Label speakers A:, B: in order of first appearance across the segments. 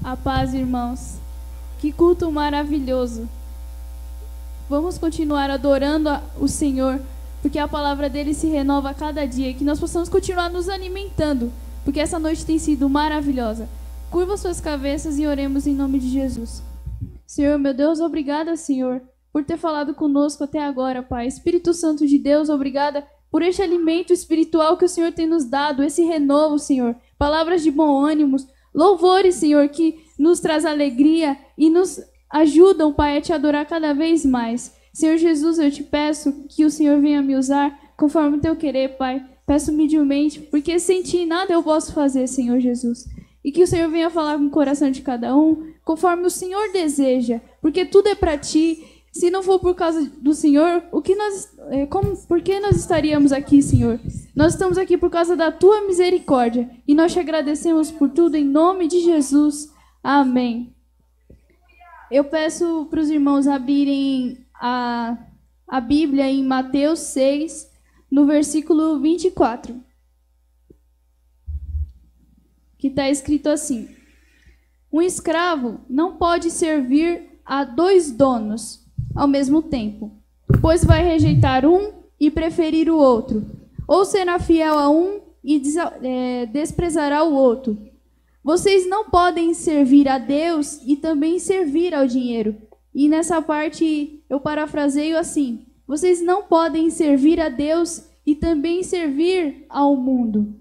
A: A paz, irmãos. Que culto maravilhoso. Vamos continuar adorando o Senhor, porque a palavra dele se renova a cada dia, e que nós possamos continuar nos alimentando, porque essa noite tem sido maravilhosa. Curva suas cabeças e oremos em nome de Jesus. Senhor, meu Deus, obrigada, Senhor, por ter falado conosco até agora, Pai. Espírito Santo de Deus, obrigada por este alimento espiritual que o Senhor tem nos dado, esse renovo, Senhor. Palavras de bom ânimo, louvores, Senhor, que nos traz alegria e nos ajudam, Pai, a te adorar cada vez mais. Senhor Jesus, eu te peço que o Senhor venha me usar conforme o teu querer, Pai. Peço humildemente, porque sem ti nada eu posso fazer, Senhor Jesus. E que o Senhor venha falar com o coração de cada um, conforme o Senhor deseja, porque tudo é para ti. Se não for por causa do Senhor, por que nós estaríamos aqui, Senhor? Nós estamos aqui por causa da tua misericórdia, e nós te agradecemos por tudo, em nome de Jesus. Amém. Eu peço para os irmãos abrirem a Bíblia em Mateus 6, no versículo 24. Que está escrito assim: um escravo não pode servir a 2 donos ao mesmo tempo, pois vai rejeitar um e preferir o outro, ou será fiel a um e desprezará o outro. Vocês não podem servir a Deus e também servir ao dinheiro. E nessa parte eu parafraseio assim: vocês não podem servir a Deus e também servir ao mundo.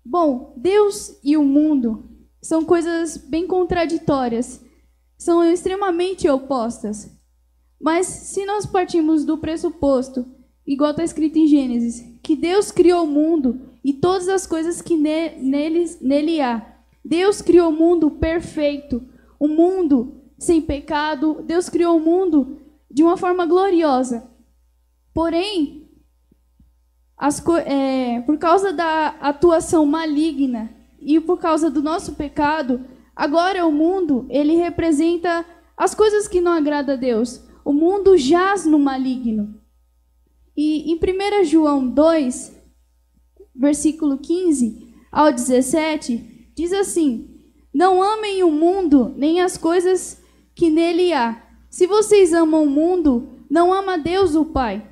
A: Bom, Deus e o mundo são coisas bem contraditórias, são extremamente opostas. Mas se nós partimos do pressuposto, igual está escrito em Gênesis, que Deus criou o mundo e todas as coisas que nele há. Deus criou o mundo perfeito, um mundo sem pecado. Deus criou o mundo de uma forma gloriosa. Porém, por causa da atuação maligna e por causa do nosso pecado, agora o mundo, ele representa as coisas que não agradam a Deus. O mundo jaz no maligno. E em 1 João 2, versículo 15 ao 17, diz assim: não amem o mundo, nem as coisas que nele há. Se vocês amam o mundo, não ama Deus o Pai.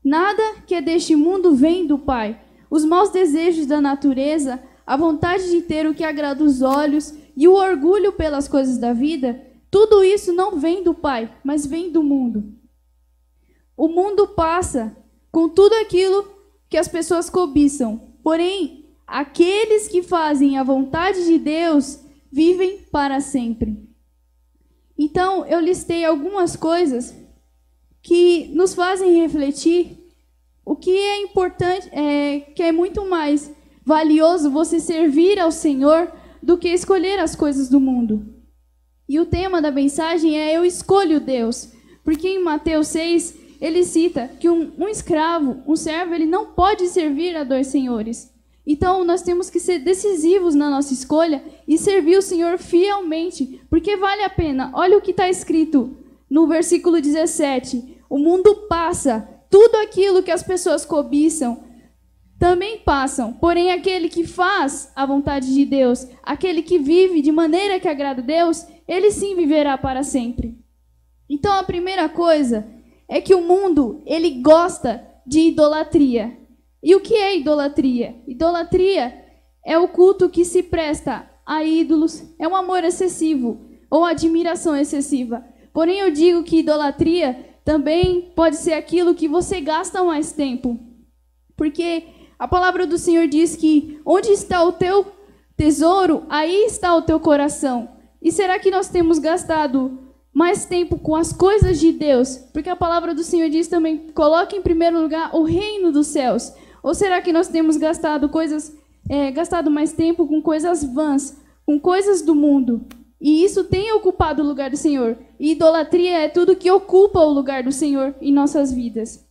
A: Nada que é deste mundo vem do Pai. Os maus desejos da natureza, a vontade de ter o que agrada os olhos e o orgulho pelas coisas da vida, tudo isso não vem do Pai, mas vem do mundo. O mundo passa com tudo aquilo que as pessoas cobiçam. Porém, aqueles que fazem a vontade de Deus vivem para sempre. Então, eu listei algumas coisas que nos fazem refletir o que é importante, que é muito mais valioso você servir ao Senhor do que escolher as coisas do mundo. E o tema da mensagem é: eu escolho Deus. Porque em Mateus 6, ele cita que um escravo, um servo, ele não pode servir a 2 senhores. Então, nós temos que ser decisivos na nossa escolha e servir o Senhor fielmente, porque vale a pena. Olha o que está escrito no versículo 17. O mundo passa, tudo aquilo que as pessoas cobiçam também passam. Porém, aquele que faz a vontade de Deus, aquele que vive de maneira que agrada a Deus, ele sim viverá para sempre. Então, a primeira coisa é que o mundo, ele gosta de idolatria. E o que é idolatria? Idolatria é o culto que se presta a ídolos, é um amor excessivo ou admiração excessiva. Porém, eu digo que idolatria também pode ser aquilo que você gasta mais tempo. Porque a palavra do Senhor diz que onde está o teu tesouro, aí está o teu coração. E será que nós temos gastado mais tempo com as coisas de Deus? Porque a palavra do Senhor diz também: coloque em primeiro lugar o reino dos céus. Ou será que nós temos gastado mais tempo com coisas vãs, com coisas do mundo? E isso tem ocupado o lugar do Senhor. E idolatria é tudo que ocupa o lugar do Senhor em nossas vidas.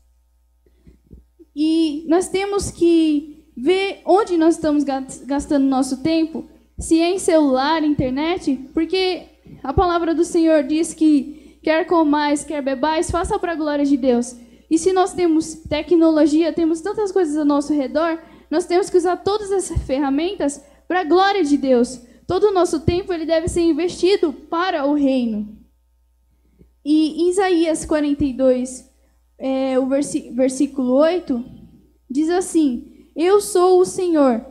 A: E nós temos que ver onde nós estamos gastando nosso tempo, se é em celular, internet, porque a palavra do Senhor diz que quer comais, quer bebais, faça para a glória de Deus. E se nós temos tecnologia, temos tantas coisas ao nosso redor, nós temos que usar todas essas ferramentas para a glória de Deus. todo o nosso tempo ele deve ser investido para o reino. E em Isaías 42, o versículo 8, diz assim: Eu sou o Senhor,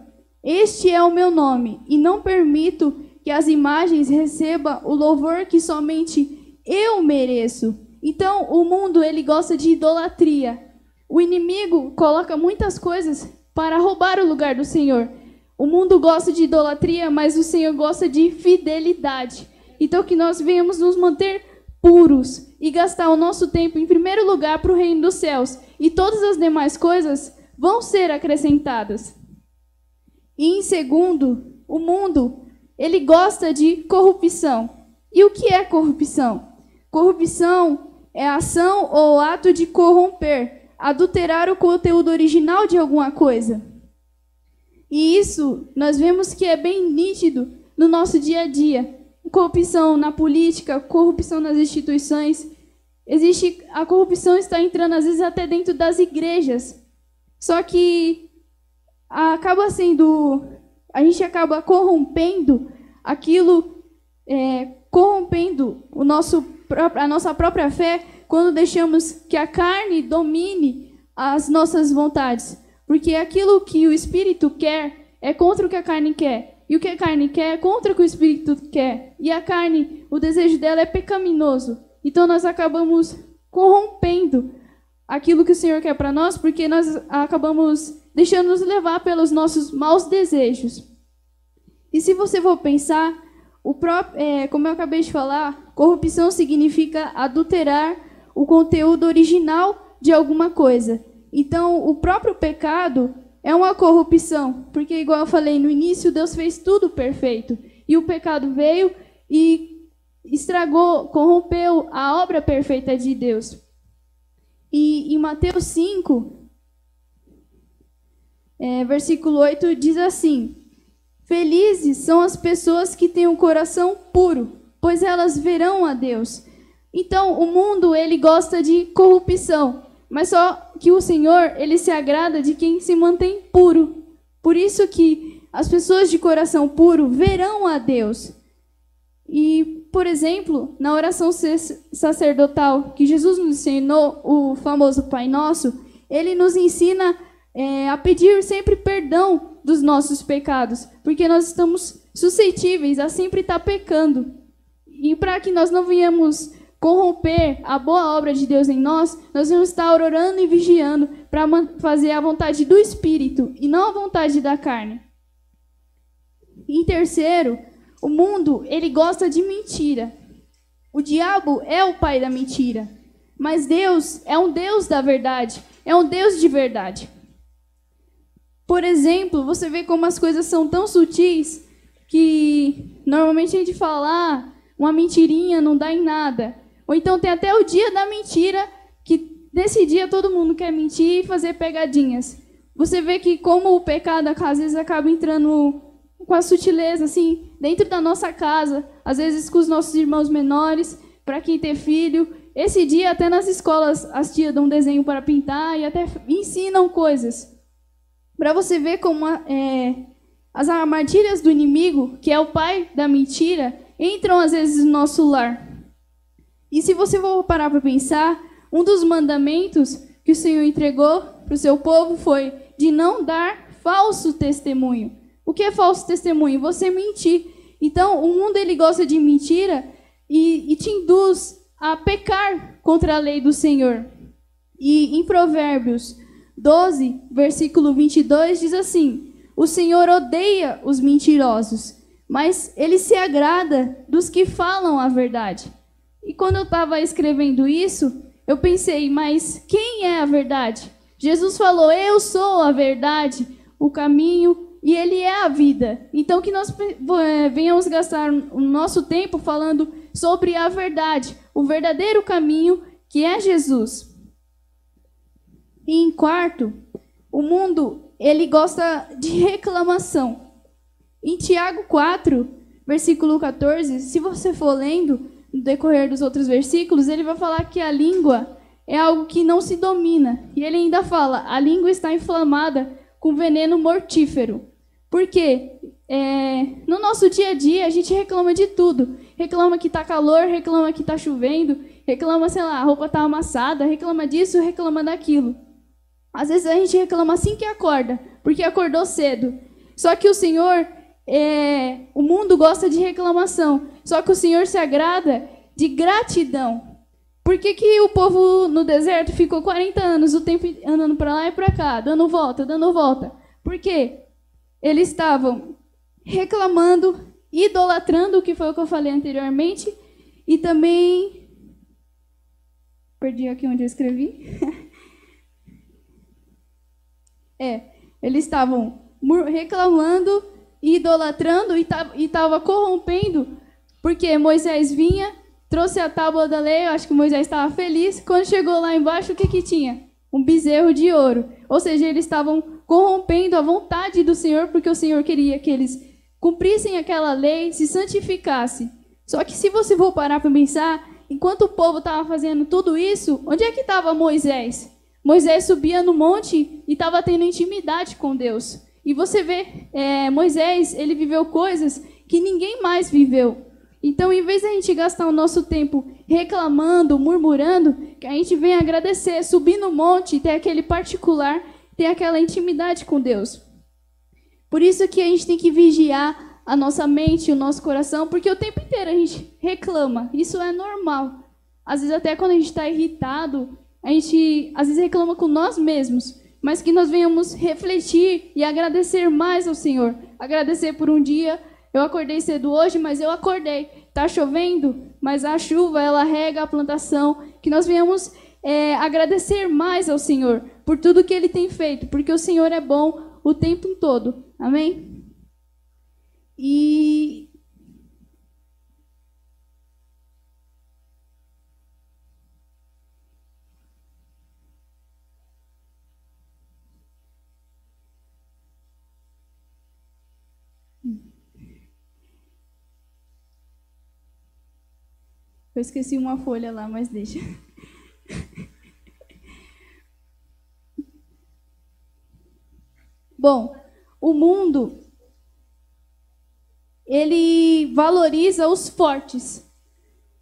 A: este é o meu nome, e não permito que as imagens recebam o louvor que somente eu mereço. Então, o mundo ele gosta de idolatria. O inimigo coloca muitas coisas para roubar o lugar do Senhor. O mundo gosta de idolatria, mas o Senhor gosta de fidelidade. Então, que nós venhamos nos manter puros e gastar o nosso tempo, em primeiro lugar, para o reino dos céus. E todas as demais coisas vão ser acrescentadas. E em segundo, o mundo, ele gosta de corrupção. E o que é corrupção? Corrupção é a ação ou ato de corromper, adulterar o conteúdo original de alguma coisa. E isso nós vemos que é bem nítido no nosso dia a dia. Corrupção na política, corrupção nas instituições. A corrupção está entrando às vezes até dentro das igrejas. Só que a gente acaba corrompendo aquilo, corrompendo a nossa própria fé quando deixamos que a carne domine as nossas vontades. Porque aquilo que o Espírito quer é contra o que a carne quer. E o que a carne quer é contra o que o Espírito quer. E a carne, o desejo dela é pecaminoso. Então nós acabamos corrompendo aquilo que o Senhor quer para nós, porque nós acabamos deixando nos levar pelos nossos maus desejos. E se você for pensar, como eu acabei de falar, corrupção significa adulterar o conteúdo original de alguma coisa. Então, o próprio pecado é uma corrupção, porque, igual eu falei no início, Deus fez tudo perfeito. E o pecado veio e estragou, corrompeu a obra perfeita de Deus. E em Mateus 5, versículo 8, diz assim: Felizes são as pessoas que têm um coração puro, pois elas verão a Deus. Então, o mundo, ele gosta de corrupção, mas só que o Senhor, ele se agrada de quem se mantém puro. Por isso que as pessoas de coração puro verão a Deus. E, por exemplo, na oração sacerdotal que Jesus nos ensinou, o famoso Pai Nosso, ele nos ensina a pedir sempre perdão dos nossos pecados, porque nós estamos suscetíveis a sempre estar pecando. E para que nós não venhamos corromper a boa obra de Deus em nós, nós vamos estar orando e vigiando para fazer a vontade do Espírito e não a vontade da carne. Em terceiro, o mundo, ele gosta de mentira. O diabo é o pai da mentira, mas Deus é um Deus da verdade, é um Deus de verdade. Por exemplo, você vê como as coisas são tão sutis que normalmente a gente fala, uma mentirinha não dá em nada. Ou então tem até o dia da mentira, que nesse dia todo mundo quer mentir e fazer pegadinhas. Você vê que como o pecado às vezes acaba entrando com a sutileza, assim, dentro da nossa casa, às vezes com os nossos irmãos menores, para quem tem filho. Esse dia até nas escolas as tias dão um desenho para pintar e até ensinam coisas. Para você ver como as armadilhas do inimigo, que é o pai da mentira, entram às vezes no nosso lar. E se você for parar para pensar, um dos mandamentos que o Senhor entregou para o seu povo foi de não dar falso testemunho. O que é falso testemunho? Você mentir. Então, o mundo ele gosta de mentira e te induz a pecar contra a lei do Senhor. E em Provérbios 12, versículo 22, diz assim: O Senhor odeia os mentirosos, mas ele se agrada dos que falam a verdade. E quando eu estava escrevendo isso, eu pensei, mas quem é a verdade? Jesus falou, eu sou a verdade, o caminho, e ele é a vida. Então que nós venhamos gastar o nosso tempo falando sobre a verdade, o verdadeiro caminho, que é Jesus. E em quarto, o mundo, ele gosta de reclamação. Em Tiago 4, versículo 14, se você for lendo, no decorrer dos outros versículos, ele vai falar que a língua é algo que não se domina. E ele ainda fala, a língua está inflamada com veneno mortífero. Por quê? no nosso dia a dia, a gente reclama de tudo. Reclama que tá calor, reclama que tá chovendo, reclama, sei lá, a roupa tá amassada, reclama disso, reclama daquilo. Às vezes a gente reclama assim que acorda, porque acordou cedo. Só que o Senhor, o mundo gosta de reclamação. Só que o Senhor se agrada de gratidão. Por que que o povo no deserto ficou 40 anos o tempo andando para lá e para cá, dando volta, dando volta? Por quê? Eles estavam reclamando, idolatrando, que foi o que eu falei anteriormente, e também... Perdi aqui onde eu escrevi. Eles estavam reclamando, idolatrando e estava corrompendo, porque Moisés vinha, trouxe a tábua da lei, eu acho que Moisés estava feliz. Quando chegou lá embaixo, o que que tinha? Um bezerro de ouro. Ou seja, eles estavam corrompendo a vontade do Senhor, porque o Senhor queria que eles cumprissem aquela lei, se santificassem. Só que se você for parar para pensar, enquanto o povo estava fazendo tudo isso, onde é que estava Moisés? Moisés subia no monte e estava tendo intimidade com Deus. E você vê, Moisés, ele viveu coisas que ninguém mais viveu. Então, em vez de a gente gastar o nosso tempo reclamando, murmurando, que a gente venha agradecer, subir no monte, ter aquele particular, ter aquela intimidade com Deus. Por isso que a gente tem que vigiar a nossa mente, o nosso coração, porque o tempo inteiro a gente reclama. Isso é normal. Às vezes até quando a gente está irritado, a gente às vezes reclama com nós mesmos. Mas que nós venhamos refletir e agradecer mais ao Senhor. Agradecer por um dia. Eu acordei cedo hoje, mas eu acordei. Está chovendo, mas a chuva, ela rega a plantação. Que nós venhamos agradecer mais ao Senhor por tudo que Ele tem feito. Porque o Senhor é bom o tempo todo. Amém? E... eu esqueci uma folha lá, mas deixa. Bom, o mundo, ele valoriza os fortes.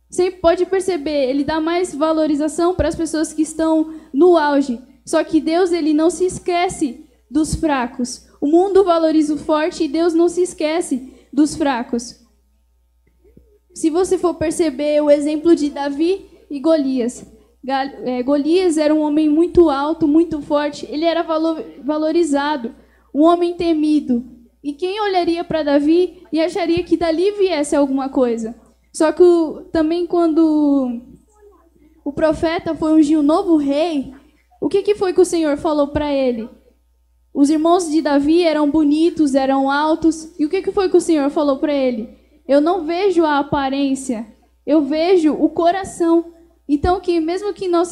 A: Você pode perceber, ele dá mais valorização para as pessoas que estão no auge. Só que Deus, ele não se esquece dos fracos. O mundo valoriza o forte e Deus não se esquece dos fracos. Se você for perceber o exemplo de Davi e Golias. Golias era um homem muito alto, muito forte. Ele era valorizado, um homem temido. E quem olharia para Davi e acharia que dali viesse alguma coisa? Só que também quando o profeta foi ungir um novo rei, o que foi que o Senhor falou para ele? Os irmãos de Davi eram bonitos, eram altos. E o que foi que o Senhor falou para ele? Eu não vejo a aparência, eu vejo o coração. Então, que mesmo que nós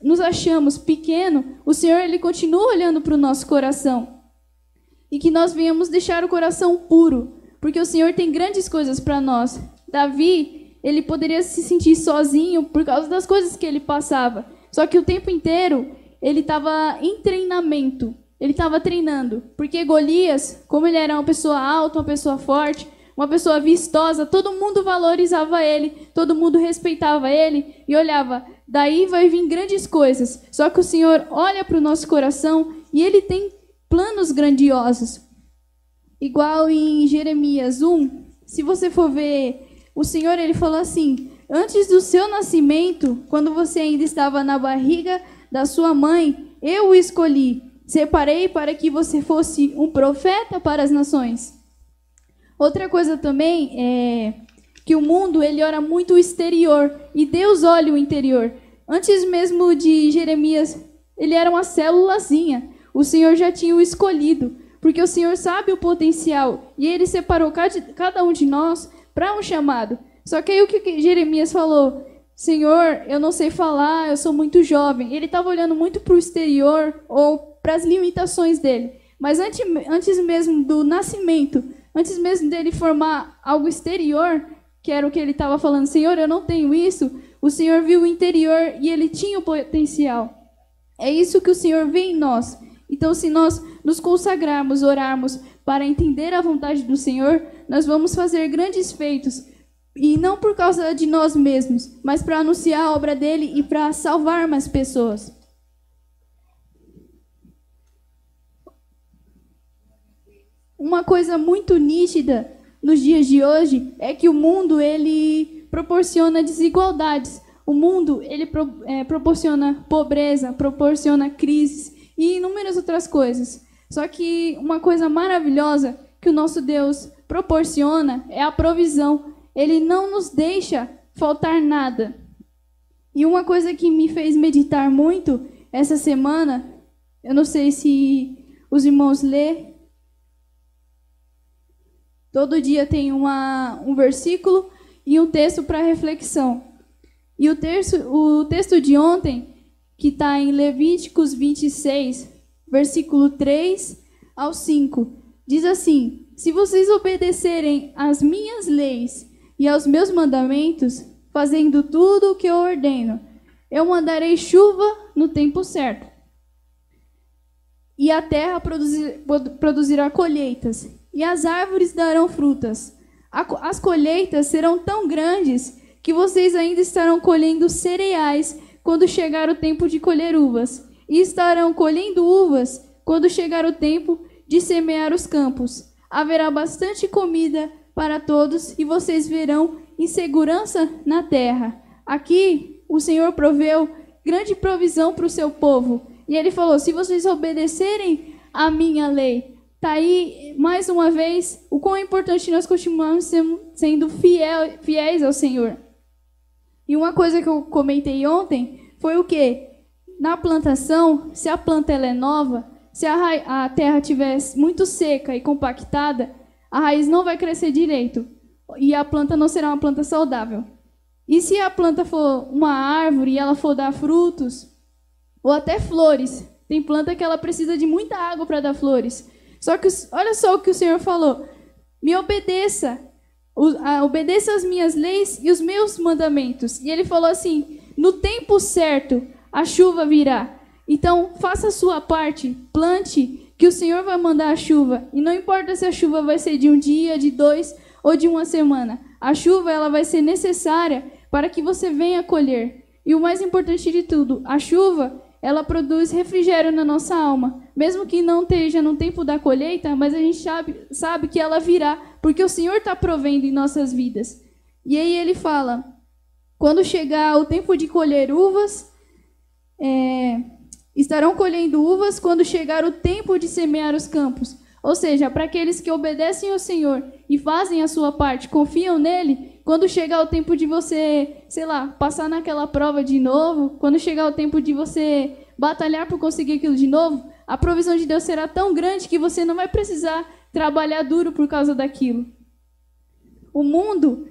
A: nos achamos pequeno, o Senhor, ele continua olhando para o nosso coração. E que nós venhamos deixar o coração puro, porque o Senhor tem grandes coisas para nós. Davi, ele poderia se sentir sozinho por causa das coisas que ele passava. Só que o tempo inteiro, ele estava em treinamento. Ele estava treinando. Porque Golias, como ele era uma pessoa alta, uma pessoa forte, uma pessoa vistosa, todo mundo valorizava ele, todo mundo respeitava ele e olhava, daí vai vir grandes coisas. Só que o Senhor olha para o nosso coração e Ele tem planos grandiosos. Igual em Jeremias 1, se você for ver, o Senhor, Ele falou assim: antes do seu nascimento, quando você ainda estava na barriga da sua mãe, eu o escolhi, separei para que você fosse um profeta para as nações. Outra coisa também é que o mundo, ele olha muito o exterior e Deus olha o interior. Antes mesmo de Jeremias, ele era uma célulazinha. O Senhor já tinha o escolhido, porque o Senhor sabe o potencial e Ele separou cada um de nós para um chamado. Só que aí o que Jeremias falou? Senhor, eu não sei falar, eu sou muito jovem. Ele estava olhando muito para o exterior ou para as limitações dele. Mas antes mesmo do nascimento, antes mesmo dele formar algo exterior, que era o que ele estava falando, Senhor, eu não tenho isso, o Senhor viu o interior e ele tinha o potencial. É isso que o Senhor vê em nós. Então, se nós nos consagrarmos, orarmos, para entender a vontade do Senhor, nós vamos fazer grandes feitos. E não por causa de nós mesmos, mas para anunciar a obra dele e para salvar mais pessoas. Uma coisa muito nítida nos dias de hoje é que o mundo ele proporciona desigualdades. O mundo ele proporciona pobreza, proporciona crises e inúmeras outras coisas. Só que uma coisa maravilhosa que o nosso Deus proporciona é a provisão. Ele não nos deixa faltar nada. E uma coisa que me fez meditar muito essa semana, eu não sei se os irmãos lê, todo dia tem um versículo e um texto para reflexão. E o texto de ontem, que está em Levíticos 26, versículo 3 ao 5, diz assim: se vocês obedecerem às minhas leis e aos meus mandamentos, fazendo tudo o que eu ordeno, eu mandarei chuva no tempo certo. E a terra produzirá colheitas, e as árvores darão frutas. As colheitas serão tão grandes que vocês ainda estarão colhendo cereais quando chegar o tempo de colher uvas, e estarão colhendo uvas quando chegar o tempo de semear os campos. Haverá bastante comida para todos, e vocês verão em segurança na terra. Aqui o Senhor proveu grande provisão para o seu povo. E ele falou: se vocês obedecerem à minha lei. Está aí, mais uma vez, o quão importante nós continuamos sendo fiéis ao Senhor. E uma coisa que eu comentei ontem foi o quê? Na plantação, se a planta ela é nova, se a terra estiver muito seca e compactada, a raiz não vai crescer direito e a planta não será uma planta saudável. E se a planta for uma árvore e ela for dar frutos, ou até flores, tem planta que ela precisa de muita água para dar flores. Só que olha só o que o Senhor falou: me obedeça, obedeça as minhas leis e os meus mandamentos. E ele falou assim: no tempo certo a chuva virá. Então faça a sua parte, plante, que o Senhor vai mandar a chuva. E não importa se a chuva vai ser de um dia, de 2 ou de uma semana. A chuva ela vai ser necessária para que você venha colher. E o mais importante de tudo, a chuva ela produz refrigério na nossa alma. Mesmo que não esteja no tempo da colheita, mas a gente sabe que ela virá, porque o Senhor está provendo em nossas vidas. E aí ele fala: quando chegar o tempo de colher uvas, estarão colhendo uvas quando chegar o tempo de semear os campos. Ou seja, para aqueles que obedecem ao Senhor e fazem a sua parte, confiam nele, quando chegar o tempo de você, passar naquela prova de novo, quando chegar o tempo de você batalhar por conseguir aquilo de novo, a provisão de Deus será tão grande que você não vai precisar trabalhar duro por causa daquilo. O mundo,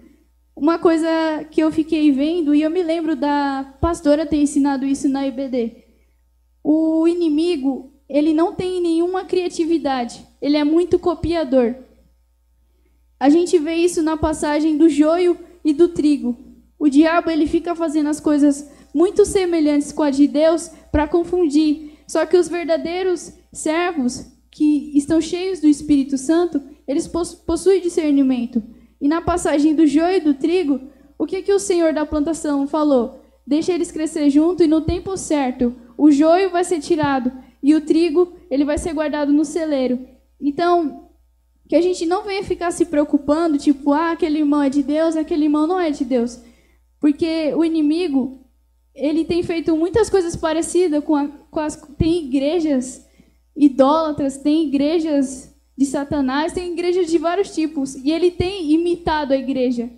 A: uma coisa que eu fiquei vendo, e eu me lembro da pastora ter ensinado isso na IBD, o inimigo, ele não tem nenhuma criatividade, ele é muito copiador. A gente vê isso na passagem do joio e do trigo. O diabo ele fica fazendo as coisas muito semelhantes com a de Deus para confundir. Só que os verdadeiros servos, que estão cheios do Espírito Santo, eles possuem discernimento. E na passagem do joio e do trigo, o que o Senhor da plantação falou? Deixa eles crescer junto e no tempo certo, o joio vai ser tirado e o trigo ele vai ser guardado no celeiro. Então, que a gente não venha ficar se preocupando, tipo, aquele irmão é de Deus, aquele irmão não é de Deus. Porque o inimigo, ele tem feito muitas coisas parecidas tem igrejas idólatras, tem igrejas de Satanás, tem igrejas de vários tipos. E ele tem imitado a igreja.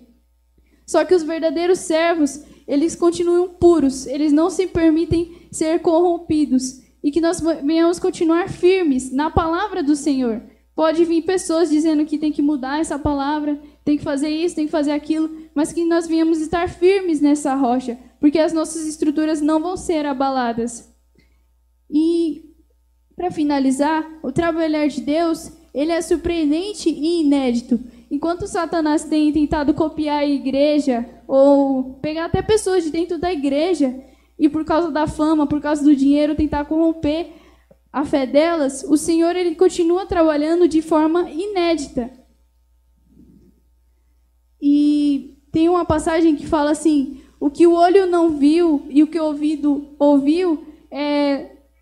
A: Só que os verdadeiros servos, eles continuam puros, eles não se permitem ser corrompidos. E que nós venhamos continuar firmes na palavra do Senhor. Pode vir pessoas dizendo que tem que mudar essa palavra, tem que fazer isso, tem que fazer aquilo, mas que nós venhamos estar firmes nessa rocha, porque as nossas estruturas não vão ser abaladas. E, para finalizar, o trabalhar de Deus, ele é surpreendente e inédito. Enquanto Satanás tem tentado copiar a igreja, ou pegar até pessoas de dentro da igreja, e por causa da fama, por causa do dinheiro, tentar corromper a fé delas, o Senhor ele continua trabalhando de forma inédita. E tem uma passagem que fala assim: o que o olho não viu e o que o ouvido ouviu,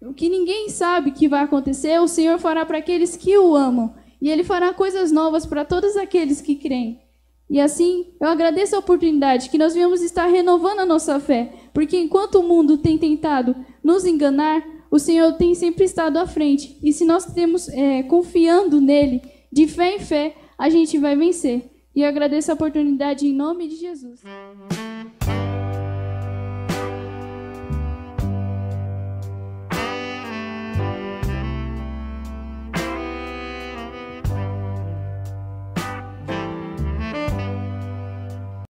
A: o que ninguém sabe que vai acontecer, o Senhor fará para aqueles que o amam. E Ele fará coisas novas para todos aqueles que creem. E assim, eu agradeço a oportunidade que nós viemos estar renovando a nossa fé. Porque enquanto o mundo tem tentado nos enganar, o Senhor tem sempre estado à frente. E se nós temos confiando nele, de fé em fé, a gente vai vencer. E eu agradeço a oportunidade em nome de Jesus.